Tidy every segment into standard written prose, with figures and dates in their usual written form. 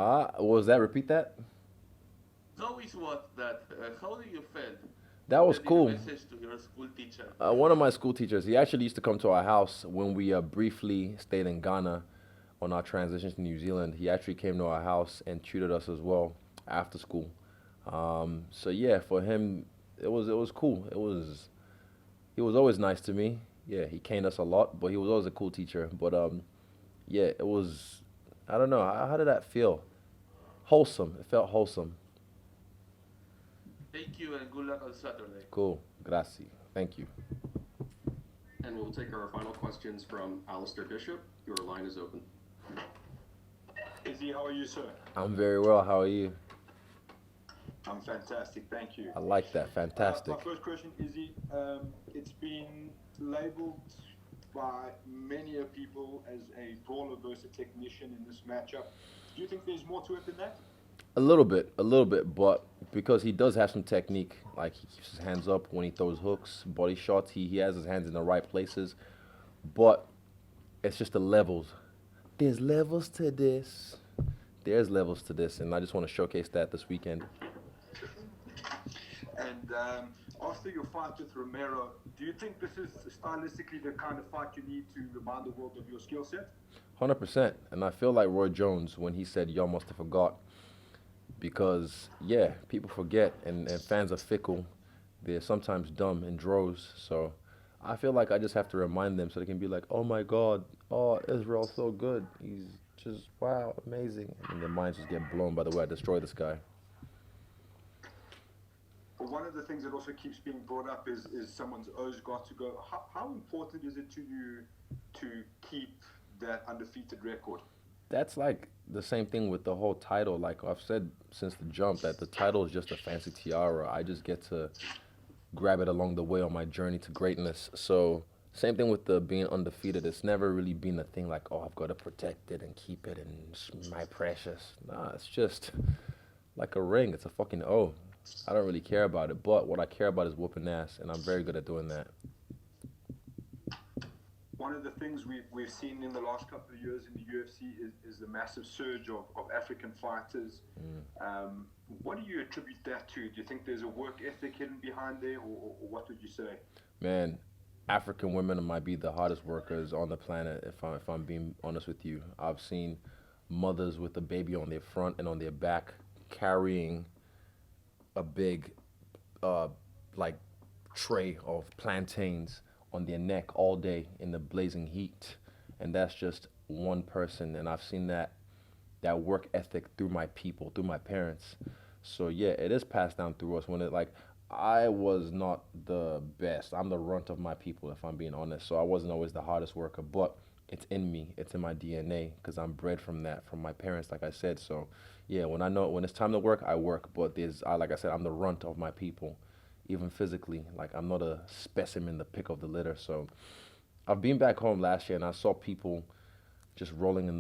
What was that? Repeat that. How is what that? How do you feel That was sending a cool. message to your school teacher? One of my school teachers, he actually used to come to our house when we briefly stayed in Ghana on our transition to New Zealand. He actually came to our house and tutored us as well after school. So yeah, for him, it was cool. He was always nice to me. Yeah, he caned us a lot, but he was always a cool teacher. But yeah, it was. I don't know. How did that feel? Wholesome. It felt wholesome. Thank you and good luck on Saturday. Cool. Gracias. Thank you. And we'll take our final questions from Alistair Bishop. Your line is open. Izzy, how are you, sir? I'm very well. How are you? I'm fantastic, thank you. I like that. Fantastic. My first question, Izzy, it's been labeled by many people as a brawler versus a technician in this matchup. Do you think there's more to it than that? A little bit, but because he does have some technique, like he keeps his hands up when he throws hooks, body shots, he has his hands in the right places, but it's just the levels. There's levels to this. There's levels to this, and I just want to showcase that this weekend. And after your fight with Romero, do you think this is stylistically the kind of fight you need to remind the world of your skill set? 100%. And I feel like Roy Jones when he said, y'all must have forgot. Because, yeah, people forget, and fans are fickle. They're sometimes dumb in droves. So I feel like I just have to remind them so they can be like, oh my God, oh, Israel's so good. He's just, wow, amazing. And their minds just get blown by the way I destroy this guy. One of the things that also keeps being brought up is someone's O's got to go. How important is it to you to keep that undefeated record? That's like the same thing with the whole title. Like I've said since the jump, that the title is just a fancy tiara. I just get to grab it along the way on my journey to greatness. So same thing with the being undefeated. It's never really been a thing like, oh, I've got to protect it and keep it and it's my precious. Nah, it's just like a ring. It's a fucking O. I don't really care about it, but what I care about is whooping ass, and I'm very good at doing that. One of the things we've seen in the last couple of years in the UFC is the massive surge of African fighters. What do you attribute that to? Do you think there's a work ethic hidden behind there, or what would you say? Man, African women might be the hardest workers on the planet. If I'm being honest with you, I've seen mothers with a baby on their front and on their back carrying a big uh, like tray of plantains on their neck all day in the blazing heat, and that's just one person. And I've seen that work ethic through my people, through my parents. So yeah, it is passed down through us. When it like I was not the best. I'm the runt of my people, if I'm being honest. So I wasn't always the hardest worker, but it's in me. It's in my DNA because I'm bred from that, from my parents, like I said. So yeah, when I know when it's time to work, I work. But like I said, I'm the runt of my people, even physically. Like I'm not a specimen, the pick of the litter. So I've been back home last year and I saw people just rolling in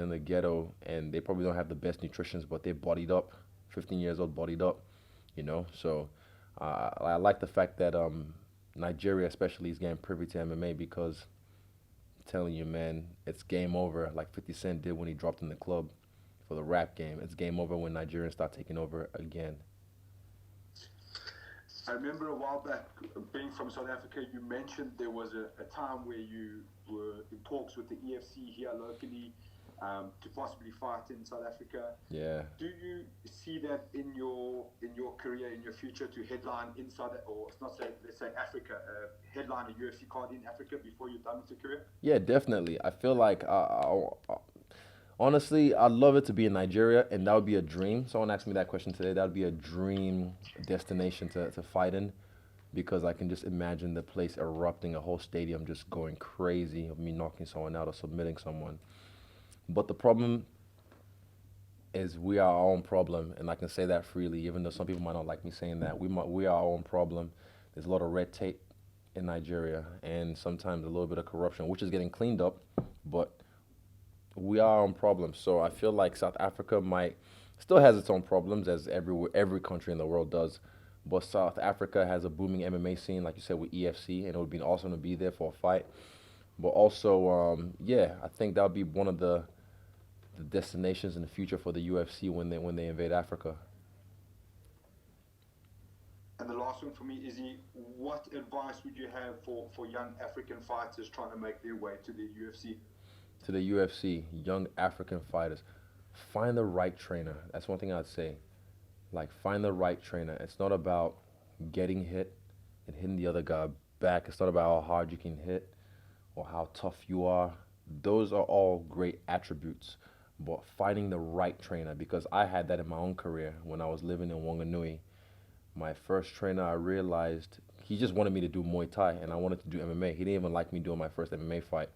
the ghetto, and they probably don't have the best nutrition, but they're bodied up, 15 years old, bodied up, you know. So I like the fact that Nigeria especially is getting privy to MMA because I'm telling you, man, it's game over. Like 50 Cent did when he dropped in the club for the rap game. It's game over when Nigerians start taking over again. I remember a while back, being from South Africa, you mentioned there was a time where you were in talks with the EFC here locally to possibly fight in South Africa. Yeah. Do you see that in your career, in your future, to headline inside, or not say, let's say Africa, headline a UFC card in Africa before you're done with your career? Yeah, definitely. I feel like honestly, I'd love it to be in Nigeria, and that would be a dream. Someone asked me that question today. That would be a dream destination to fight in because I can just imagine the place erupting, a whole stadium just going crazy of me knocking someone out or submitting someone. But the problem is we are our own problem, and I can say that freely, even though some people might not like me saying that. We are our own problem. There's a lot of red tape in Nigeria, and sometimes a little bit of corruption, which is getting cleaned up, but we are our own problem. So I feel like South Africa might still has its own problems, as every country in the world does. But South Africa has a booming MMA scene, like you said, with EFC, and it would be awesome to be there for a fight. But also, yeah, I think that would be one of the the destinations in the future for the UFC when they invade Africa. And the last one for me, Izzy, what advice would you have for young African fighters trying to make their way to the UFC? To the UFC, young African fighters, find the right trainer. That's one thing I'd say. Like, find the right trainer. It's not about getting hit and hitting the other guy back. It's not about how hard you can hit or how tough you are. Those are all great attributes. But finding the right trainer, because I had that in my own career when I was living in Wanganui. My first trainer, I realized he just wanted me to do Muay Thai, and I wanted to do MMA. He didn't even like me doing my first MMA fight.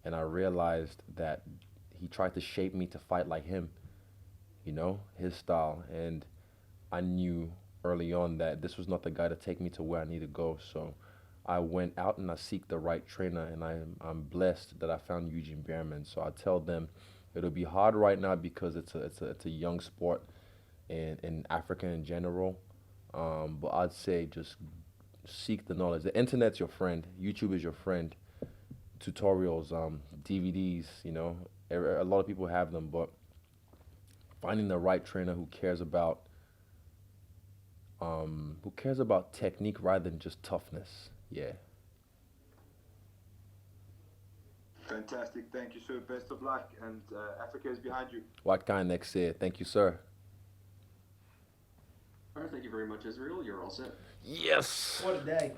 And I realized that he tried to shape me to fight like him, you know, his style. And I knew early on that this was not the guy to take me to where I need to go. So I went out and I seek the right trainer, and I'm blessed that I found Eugene Behrman. So I tell them it'll be hard right now because it's a young sport in Africa in general. But I'd say just seek the knowledge. The internet's your friend. YouTube is your friend. Tutorials, DVDs, you know, a lot of people have them, but finding the right trainer who cares about technique rather than just toughness. Yeah. Fantastic. Thank you, sir. Best of luck. And Africa is behind you. What kind next year? Thank you, sir. All right, thank you very much, Israel. You're all set. Yes. What a day.